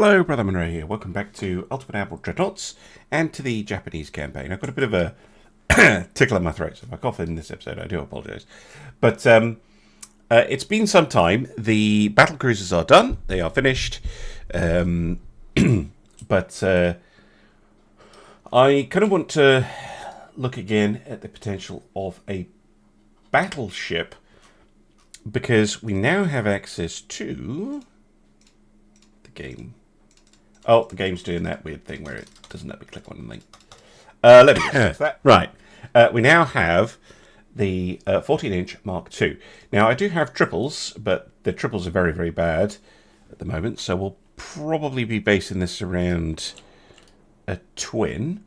Hello, Brother Monroe here. Welcome back to Ultimate Admiral Dreadnoughts and to the Japanese campaign. I've got a bit of a tickle in my throat, so if I cough in this episode, I do apologise. But it's been some time. The battle cruisers are done. They are finished. But I kind of want to look again at the potential of a battleship, because we now have access to the game. Oh, the game's doing that weird thing where it doesn't let me click on anything. Let me fix that. Right. We now have the 14-inch Mark II. Now, I do have triples, but the triples are very, very bad at the moment, so we'll probably be basing this around a twin.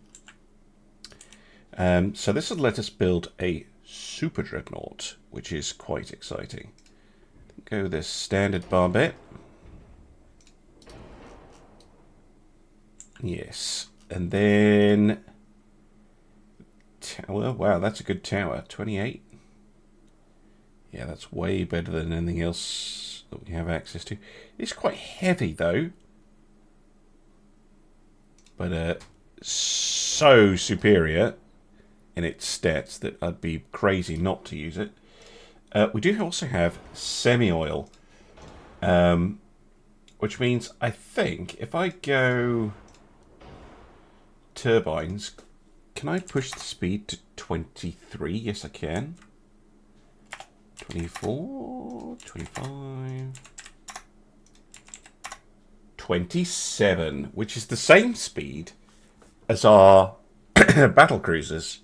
So this will let us build a Super Dreadnought, which is quite exciting. Go this standard bar bit. Yes, and then tower. Wow, that's a good tower. 28. Yeah, that's way better than anything else that we have access to. It's quite heavy though, but so superior in its stats that I'd be crazy not to use it. We do also have semi-oil, which means I think if I go turbines, can I push the speed to 23? Yes, I can. 24, 25, 27, which is the same speed as our battle cruisers.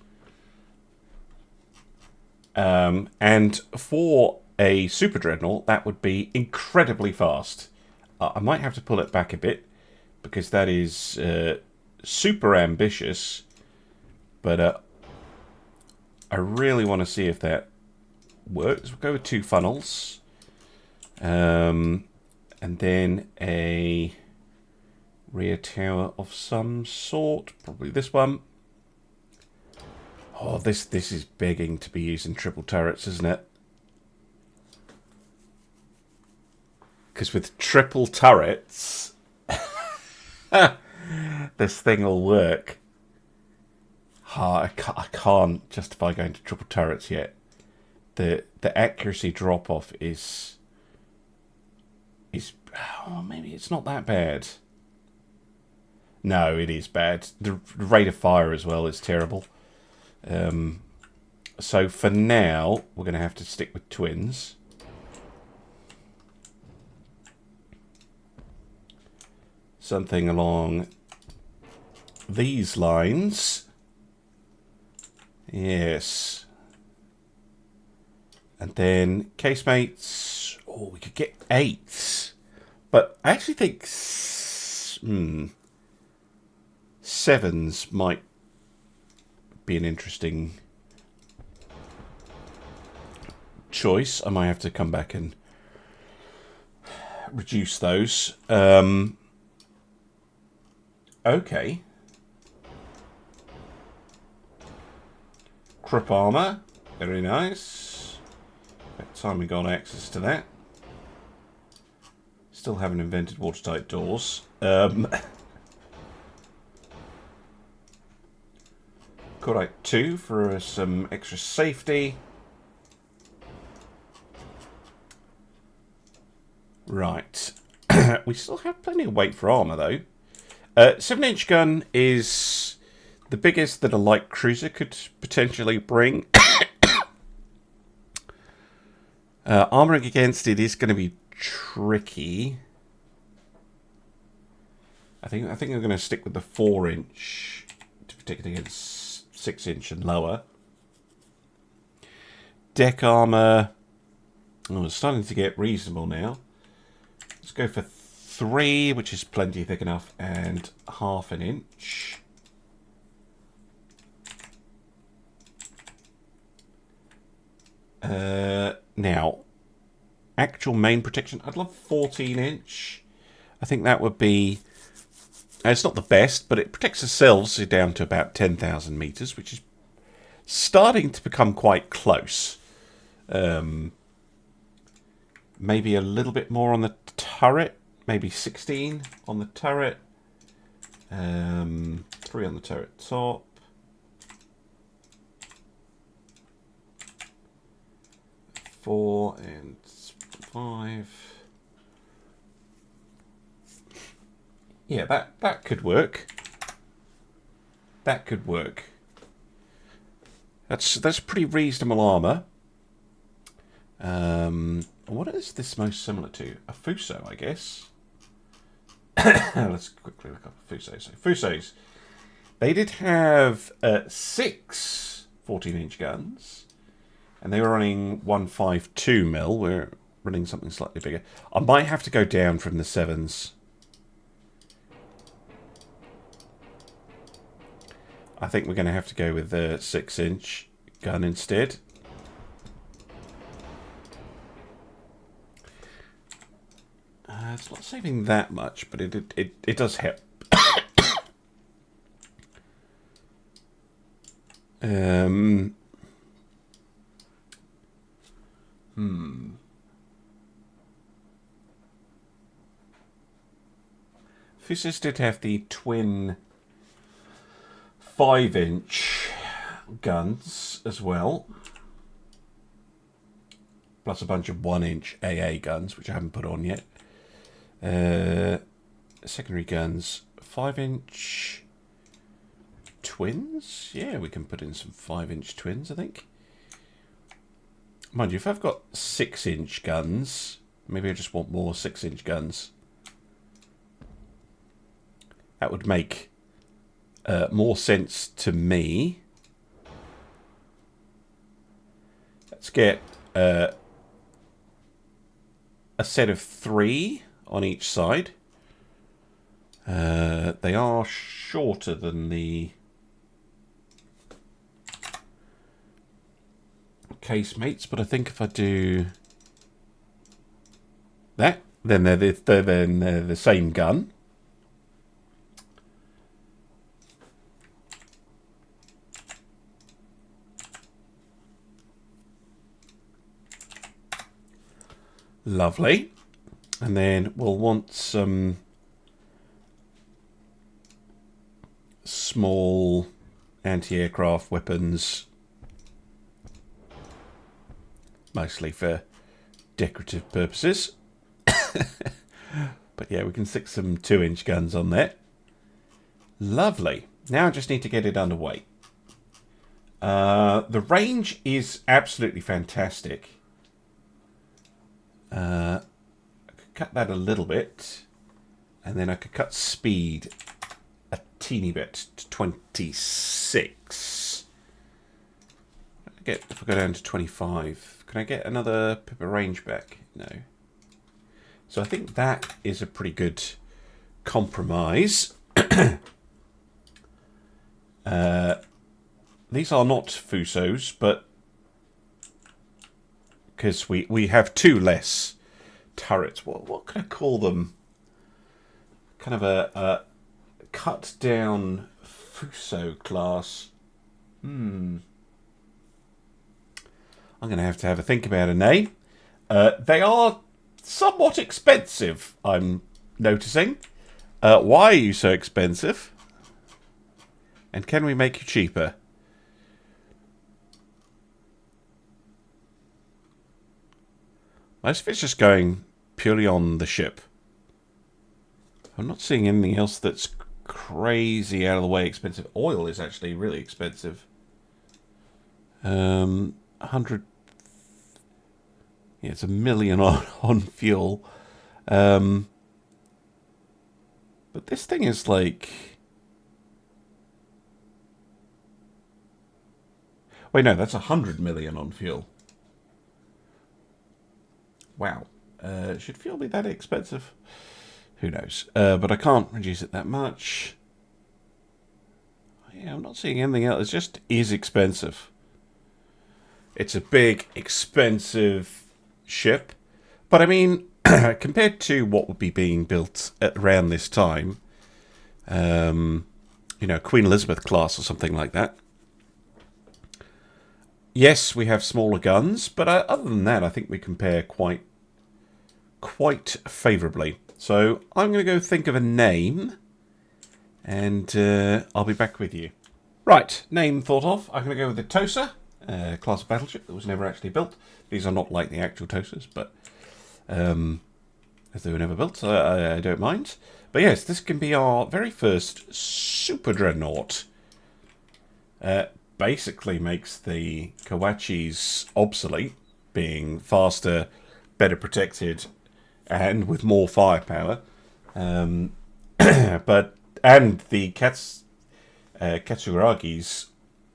And for a Super Dreadnought, that would be incredibly fast. I might have to pull it back a bit, because that is super ambitious, but I really want to see if that works. We'll go with 2 funnels, and then a rear tower of some sort, probably this one. Oh, this is begging to be using triple turrets, isn't it? Because with triple turrets, this thing will work. I can't justify going to triple turrets yet. The accuracy drop off is maybe it's not that bad. No, it is bad. The rate of fire as well is terrible. So for now, we're going to have to stick with twins. Something along these lines. Yes. And then casemates. Oh, we could get 8s. But I actually think 7s might be an interesting choice. I might have to come back and reduce those. Okay. Crop armor, very nice. About time we got access to that. Still haven't invented watertight doors. Cordite 2 for some extra safety. Right. We still have plenty of weight for armour, though. 7-inch gun is the biggest that a light cruiser could potentially bring. Armouring against it is going to be tricky. I think I'm going to stick with the 4-inch to protect against 6-inch and lower. Deck armour. Oh, it's starting to get reasonable now. Let's go for 3, which is plenty thick enough, and 1/2 inch. Now, actual main protection. I'd love 14-inch. I think that would be. It's not the best, but it protects the cells down to about 10,000 meters, which is starting to become quite close. Maybe a little bit more on the turret. maybe 16 on the turret. 3 on the turret top. 4 and 5. Yeah, that could work. That could work. That's pretty reasonable armor. What is this most similar to? A Fuso, I guess. Let's quickly look up a Fuso. So Fusos, they did have 6 14-inch guns, and they were running 152mm. We're running something slightly bigger. I might have to go down from the 7s. I think we're going to have to go with the 6-inch gun instead. It's not saving that much, but it does help. Fusos did have the twin 5-inch guns as well, plus a bunch of 1-inch AA guns, which I haven't put on yet. Secondary guns, 5-inch twins. Yeah, we can put in some 5-inch twins, I think. Mind you, if I've got 6-inch guns, maybe I just want more 6-inch guns. That would make more sense to me. Let's get a set of 3 on each side. They are shorter than the casemates, but I think if I do that, then they're the same gun. Lovely. And then we'll want some small anti-aircraft weapons, mostly for decorative purposes. But yeah, we can stick some 2-inch guns on there. Lovely. Now I just need to get it underway. The range is absolutely fantastic. I could cut that a little bit, and then I could cut speed a teeny bit to 26. If I go down to 25, can I get another pip of range back? No. So I think that is a pretty good compromise. These are not Fusos, but because we have 2 less turrets. What can I call them? Kind of a cut down Fuso class. I'm going to have a think about a name. They are somewhat expensive, I'm noticing. Why are you so expensive? And can we make you cheaper? Most of it's just going purely on the ship. I'm not seeing anything else that's crazy out of the way expensive. Oil is actually really expensive. 100. Yeah, it's $1 million on fuel. But this thing is like... Wait, no, that's 100 million on fuel. Wow. Should fuel be that expensive? Who knows? But I can't reduce it that much. Yeah, I'm not seeing anything else. It just is expensive. It's a big, expensive ship. But I mean, compared to what would be being built around this time, you know, Queen Elizabeth class or something like that. Yes, we have smaller guns, but other than that, I think we compare quite favourably. So I'm going to go think of a name, and I'll be back with you. Right, name thought of. I'm going to go with the Tosa, class of battleship that was never actually built. These are not like the actual Tosas, but as they were never built, so I don't mind. But yes, this can be our very first super dreadnought. Basically makes the Kawachis obsolete, being faster, better protected, and with more firepower. And the Katsuragis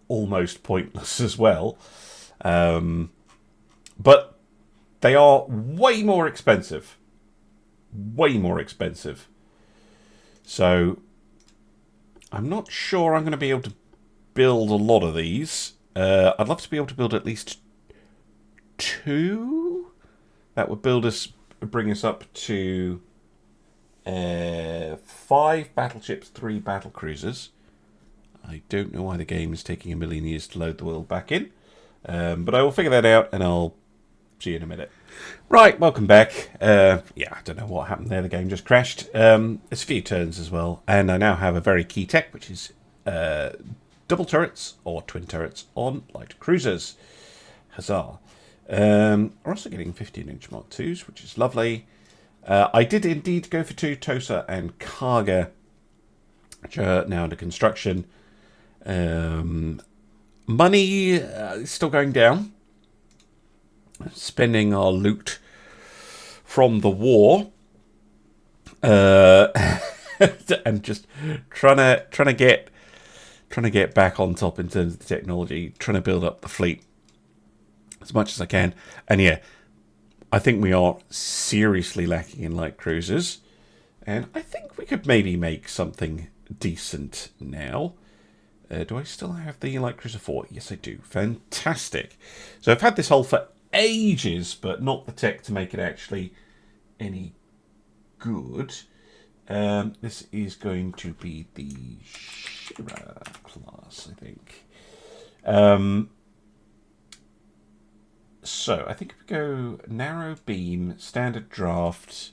almost pointless as well. But they are way more expensive. Way more expensive. So I'm not sure I'm going to be able to build a lot of these. I'd love to be able to build at least 2. That would bring us up to 5 battleships, 3 battle cruisers. I don't know why the game is taking a million years to load the world back in. But I will figure that out, and I'll see you in a minute. Right, welcome back. Yeah, I don't know what happened there. The game just crashed. It's a few turns as well. And I now have a very key tech, which is double turrets or twin turrets on light cruisers. Huzzah. We're also getting 15-inch Mark IIs, which is lovely. I did indeed go for 2 Tosa and Karga, which are now under construction. Money is still going down. Spending our loot from the war, and just trying to get back on top in terms of the technology, trying to build up the fleet as much as I can. And yeah, I think we are seriously lacking in light cruisers, and I think we could maybe make something decent now. Do I still have the light cruiser 4? Yes, I do. Fantastic. So I've had this hull for ages, but not the tech to make it actually any good. This is going to be the Shira class, I think. So I think if we go narrow beam, standard draft,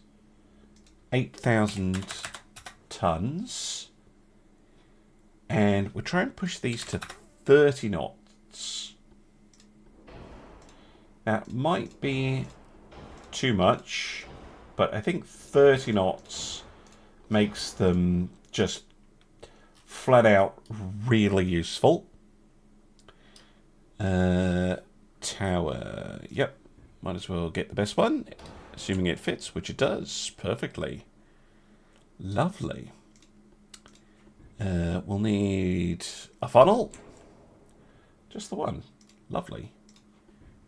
8,000 tons, and we'll try and push these to 30 knots. That might be too much, but I think 30 knots makes them just flat out really useful. Tower. Yep. Might as well get the best one, assuming it fits, which it does perfectly. Lovely. We'll need a funnel. Just the one. Lovely.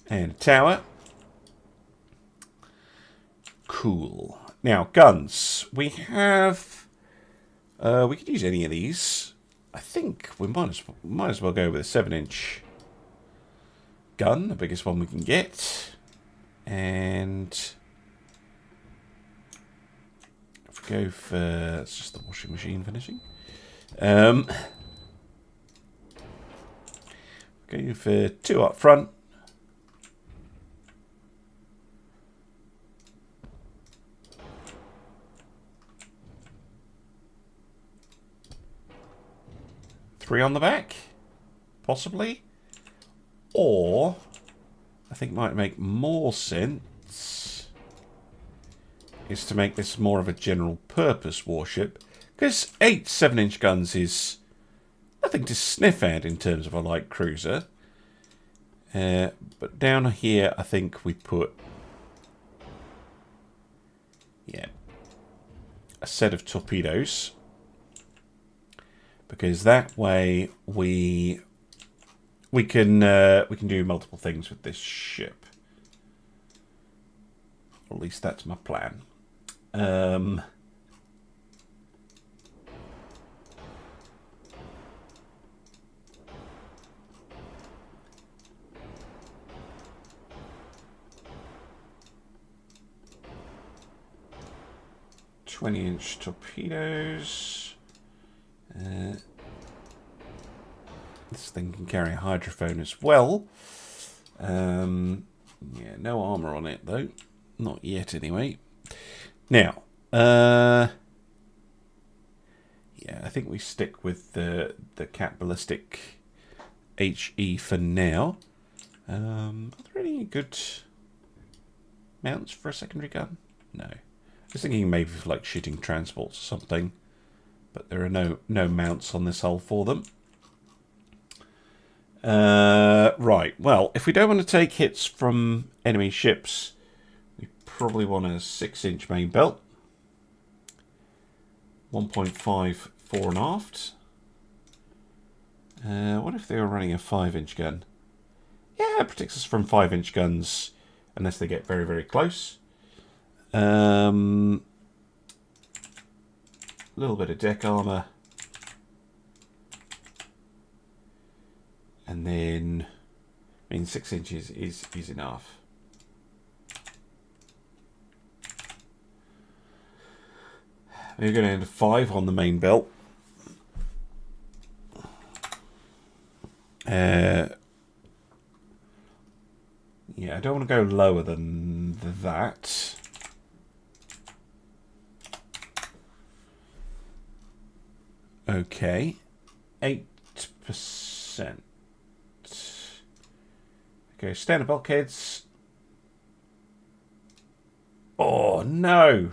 And a tower. Cool. Now, guns. We have... we could use any of these. I think we might as well go with a 7-inch gun, the biggest one we can get. And if we go for... It's just the washing machine finishing. Go for 2 up front. Three on the back, possibly. Or, I think might make more sense, is to make this more of a general purpose warship. Because 8 7-inch guns is nothing to sniff at in terms of a light cruiser. But down here, I think we put, yeah, a set of torpedoes. Because that way we can do multiple things with this ship. Or at least that's my plan. 20-inch torpedoes. This thing can carry a hydrophone as well. Yeah, no armor on it though. Not yet anyway. Now, Yeah, I think we stick with the Cat Ballistic HE for now. Are there any good mounts for a secondary gun? No. I was thinking maybe for like shooting transports or something, but there are no mounts on this hull for them. Right, well, if we don't want to take hits from enemy ships, we probably want a 6-inch main belt. 1.5 fore and aft. What if they were running a 5-inch gun? Yeah, it protects us from 5-inch guns unless they get very, very close. A little bit of deck armor. And then, I mean, 6 inches is enough. We're going to end 5 on the main belt. Yeah, I don't want to go lower than that. Okay, 8%. Okay, standard bulkheads. Oh no!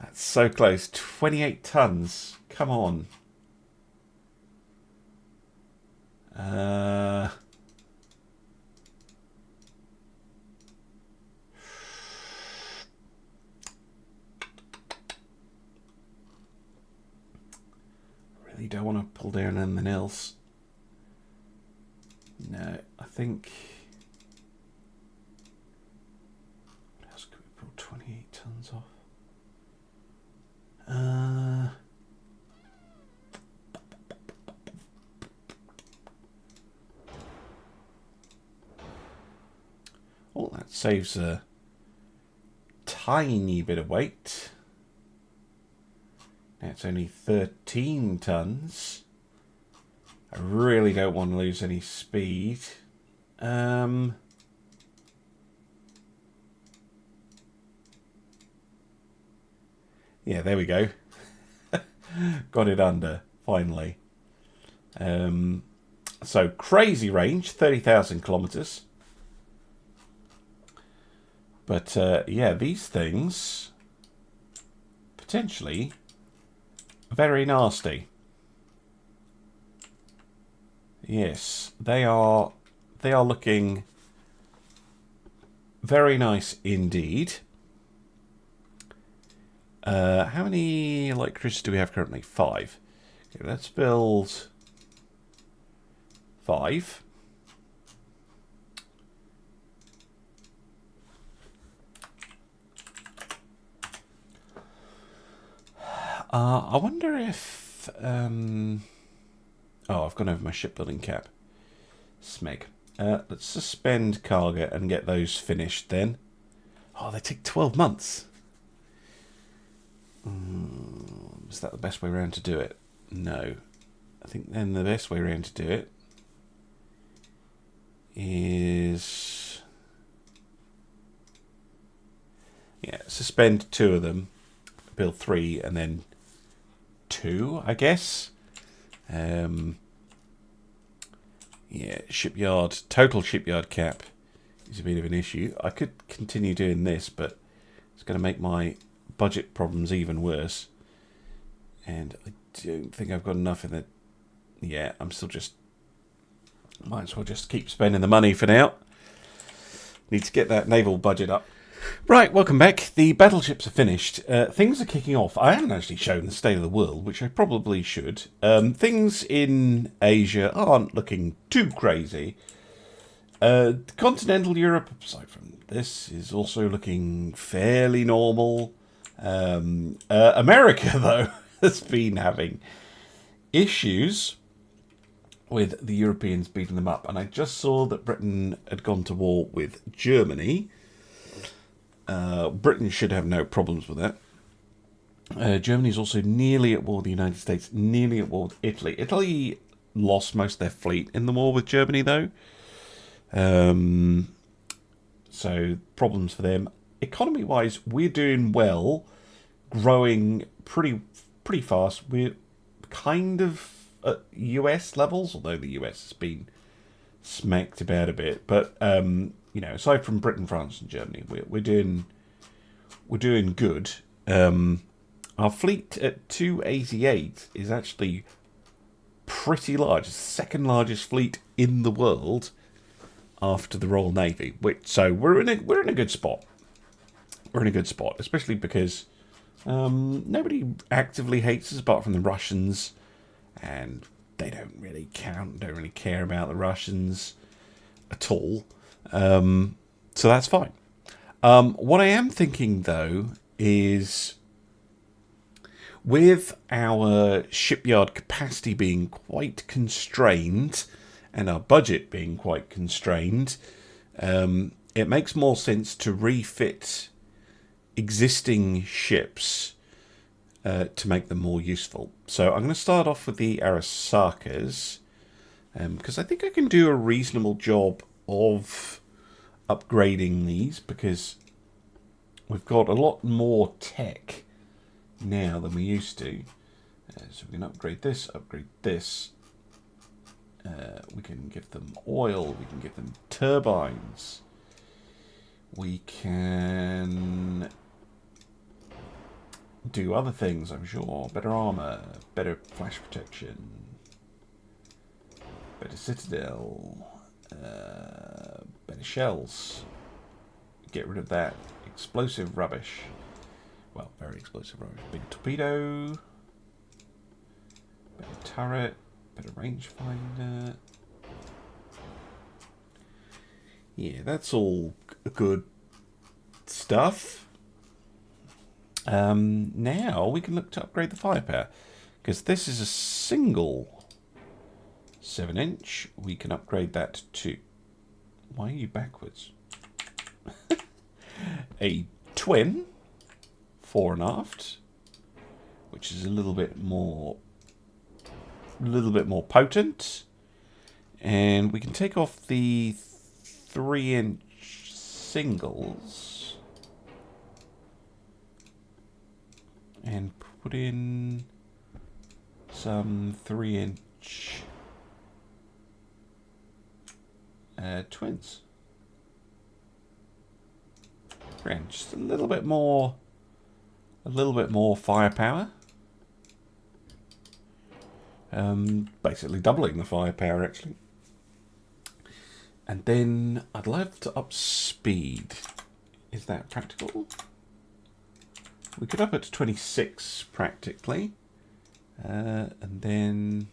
That's so close. 28 tons. Come on. Really don't want to pull down anything else. No, I think... What else could we pull 28 tons off? Oh, that saves a tiny bit of weight. That's only 13 tons. I really don't want to lose any speed. Yeah, there we go. Got it under, finally. So, crazy range, 30,000 kilometers. But, yeah, these things, potentially, very nasty. Yes, they are looking very nice indeed. How many light cruisers do we have currently? 5. Okay, let's build 5. I wonder if... oh, I've gone over my shipbuilding cap. Smeg. Let's suspend cargo and get those finished then. Oh, they take 12 months. Is that the best way around to do it? No. I think then the best way around to do it is... Yeah, suspend 2 of them, build 3, and then 2, I guess. Yeah, shipyard, total shipyard cap is a bit of an issue. I could continue doing this, but it's going to make my budget problems even worse. And I don't think I've got enough in the... Yeah, I'm still just... Might as well just keep spending the money for now. Need to get that naval budget up. Right, welcome back. The battleships are finished. Things are kicking off. I haven't actually shown the state of the world, which I probably should. Things in Asia aren't looking too crazy. Continental Europe, aside from this, is also looking fairly normal. America, though, has been having issues with the Europeans beating them up. And I just saw that Britain had gone to war with Germany. Britain should have no problems with that. Germany is also nearly at war with the United States, nearly at war with Italy. Italy lost most of their fleet in the war with Germany, though. So, problems for them. economy-wise, we're doing well, growing pretty fast. We're kind of at US levels, although the US has been smacked about a bit. But you know, aside from Britain, France, and Germany, we're doing good. Our fleet at 288 is actually pretty large. It's the second largest fleet in the world after the Royal Navy. So we're in a good spot. We're in a good spot, especially because nobody actively hates us apart from the Russians, and they don't really count. Don't really care about the Russians at all. So that's fine. What I am thinking though is, with our shipyard capacity being quite constrained and our budget being quite constrained, it makes more sense to refit existing ships to make them more useful. So I'm going to start off with the Arasakas, because I think I can do a reasonable job of upgrading these, because we've got a lot more tech now than we used to. So we can upgrade this. We can give them oil, we can give them turbines, we can do other things, I'm sure. Better armor, better flash protection, better citadel, better shells. Get rid of that explosive rubbish. Well, very explosive rubbish. Big torpedo, better turret, better rangefinder. Yeah, that's all good stuff. Now we can look to upgrade the firepower, because this is a single 7-inch. We can upgrade that to... Why are you backwards? A twin, fore and aft, which is a little bit more potent, and we can take off the 3-inch singles and put in some 3-inch twins. And just a little bit more firepower. Basically doubling the firepower, actually. And then I'd love to up speed. Is that practical? We could up it to 26 practically. And then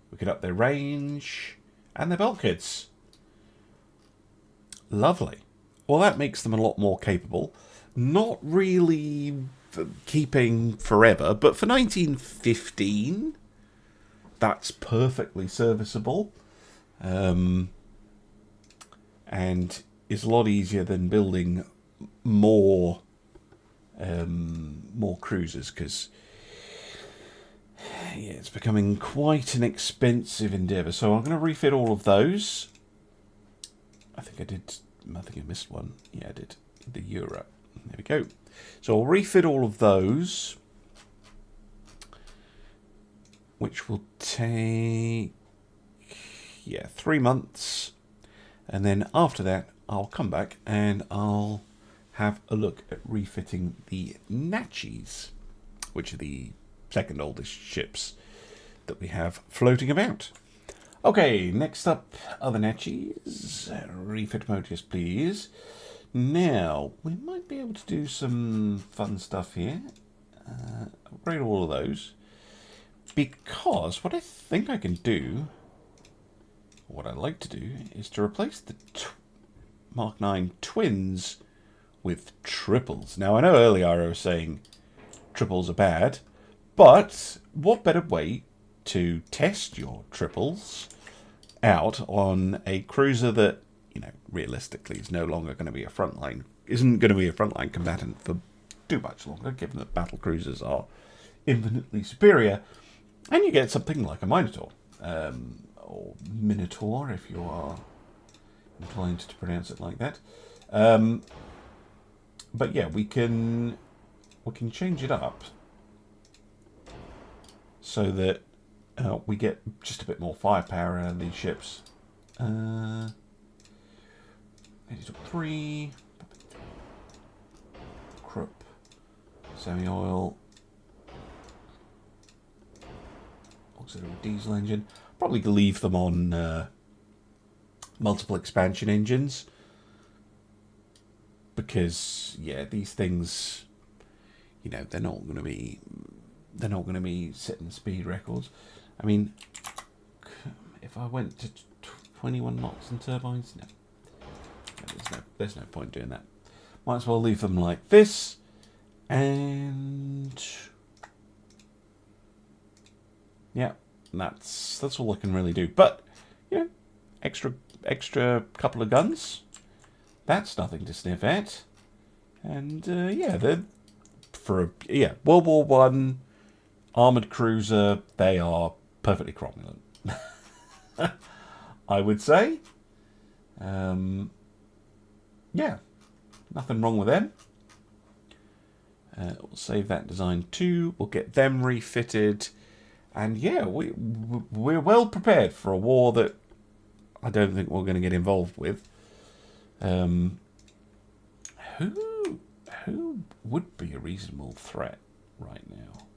we could up their range and their bulkheads. Lovely. Well, that makes them a lot more capable. Not really keeping forever, but for 1915, that's perfectly serviceable. And is a lot easier than building more cruisers, because yeah, it's becoming quite an expensive endeavour. So I'm going to refit all of those. I think I missed one. Yeah, I did. The Euro. There we go. So I'll refit all of those, which will take 3 months. And then after that, I'll come back and I'll have a look at refitting the Natchies, which are the second oldest ships that we have floating about. Okay, next up are the Natchies. Refit mode, yes please. Now, we might be able to do some fun stuff here. Upgrade all of those. Because what I think I can do, what I'd like to do, is to replace the Mark 9 twins with triples. Now, I know earlier I was saying triples are bad, but what better way to test your triples out on a cruiser that, you know, realistically is no longer going to be isn't going to be a frontline combatant for too much longer, given that battle cruisers are infinitely superior, and you get something like a Minotaur, or Minotaur if you are inclined to pronounce it like that. But yeah, we can change it up so that we get just a bit more firepower out of these ships. 3 Krupp, semi-oil, auxiliary diesel engine. Probably leave them on multiple expansion engines, because yeah, these things, you know, they're not going to be setting speed records. I mean, if I went to 21 knots and turbines, no, there's no point doing that. Might as well leave them like this, and yeah, that's all I can really do. But you know, extra couple of guns, that's nothing to sniff at. And yeah, they're World War One armored cruiser. They are perfectly cromulent, I would say. Yeah, nothing wrong with them. We'll save that design too. We'll get them refitted, and yeah, we're well prepared for a war that I don't think we're going to get involved with. Who would be a reasonable threat right now?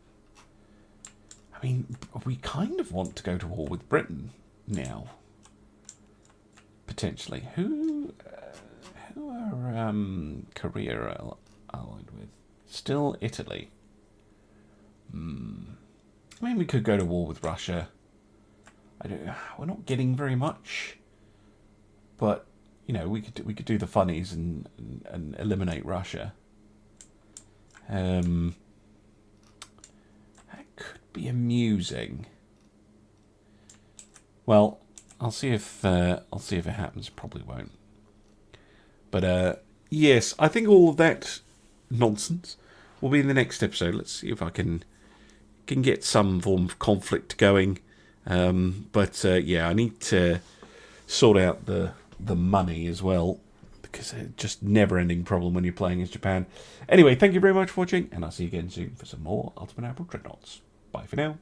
I mean, we kind of want to go to war with Britain now, potentially. Who are Korea allied with? Still Italy. I mean, we could go to war with Russia. We're not getting very much, but you know, we could do the funnies and eliminate Russia. That could be amusing. Well, I'll see if it happens. Probably won't. But yes, I think all of that nonsense will be in the next episode. Let's see if I can get some form of conflict going. But yeah, I need to sort out the money as well, because it's just never-ending problem when you're playing as Japan. Anyway, thank you very much for watching, and I'll see you again soon for some more Ultimate Admiral Dreadnoughts. Bye for now.